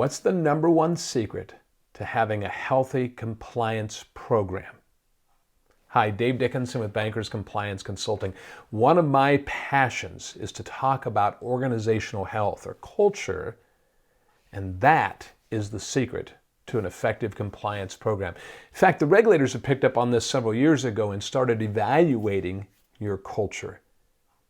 What's the number one secret to having a healthy compliance program? Hi, Dave Dickinson with Bankers Compliance Consulting. One of my passions is to talk about organizational health or culture, and that is the secret to an effective compliance program. In fact, the regulators have picked up on this several years ago and started evaluating your culture.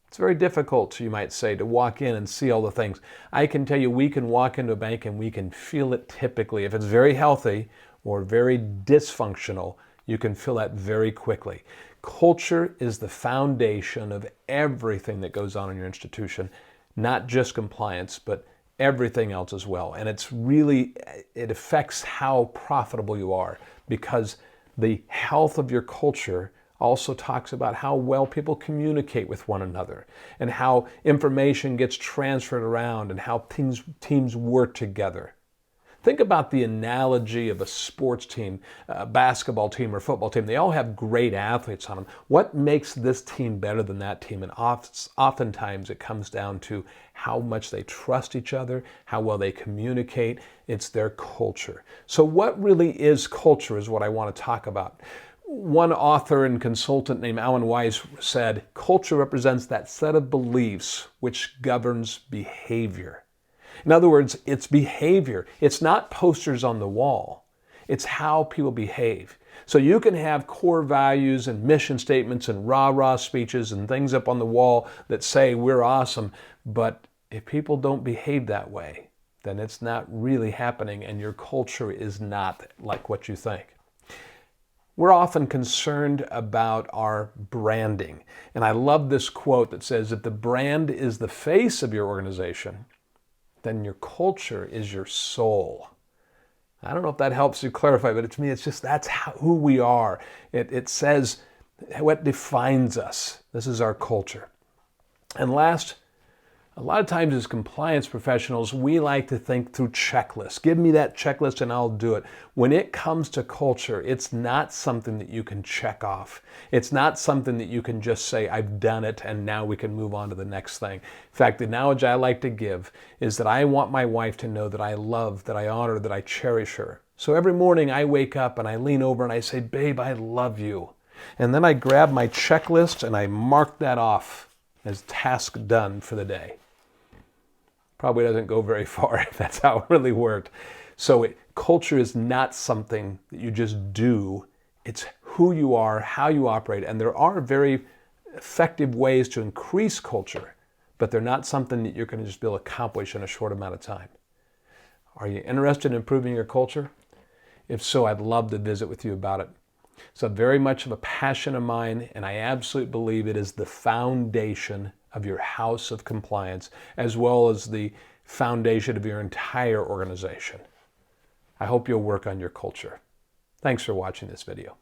It's very difficult, you might say, to walk in and see all the things. I can tell you we can walk into a bank and we can feel it typically. If it's very healthy or very dysfunctional, you can feel that very quickly. Culture is the foundation of everything that goes on in your institution, not just compliance, but everything else as well. And it affects how profitable you are, because the health of your culture also talks about how well people communicate with one another and how information gets transferred around and how teams work together. Think about the analogy of a sports team, a basketball team or football team. They all have great athletes on them. What makes this team better than that team? And oftentimes it comes down to how much they trust each other, how well they communicate. It's their culture. So what really is culture is what I want to talk about. One author and consultant named Alan Weiss said, culture represents that set of beliefs which governs behavior. In other words, it's behavior. It's not posters on the wall. It's how people behave. So you can have core values and mission statements and rah-rah speeches and things up on the wall that say we're awesome, but if people don't behave that way, then it's not really happening and your culture is not like what you think. We're often concerned about our branding. And I love this quote that says, if the brand is the face of your organization, then your culture is your soul. I don't know if that helps you clarify, but to me, it's just who we are. It says what defines us. This is our culture. And last, a lot of times as compliance professionals, we like to think through checklists. Give me that checklist and I'll do it. When it comes to culture, it's not something that you can check off. It's not something that you can just say, I've done it and now we can move on to the next thing. In fact, the analogy I like to give is that I want my wife to know that I love, that I honor, that I cherish her. So every morning I wake up and I lean over and I say, babe, I love you. And then I grab my checklist and I mark that off as task done for the day. Probably doesn't go very far if that's how it really worked. So culture is not something that you just do. It's who you are, how you operate. And there are very effective ways to increase culture, but they're not something that you're going to just be able to accomplish in a short amount of time. Are you interested in improving your culture? If so, I'd love to visit with you about it. It's very much of a passion of mine, and I absolutely believe it is the foundation of your house of compliance, as well as the foundation of your entire organization. I hope you'll work on your culture. Thanks for watching this video.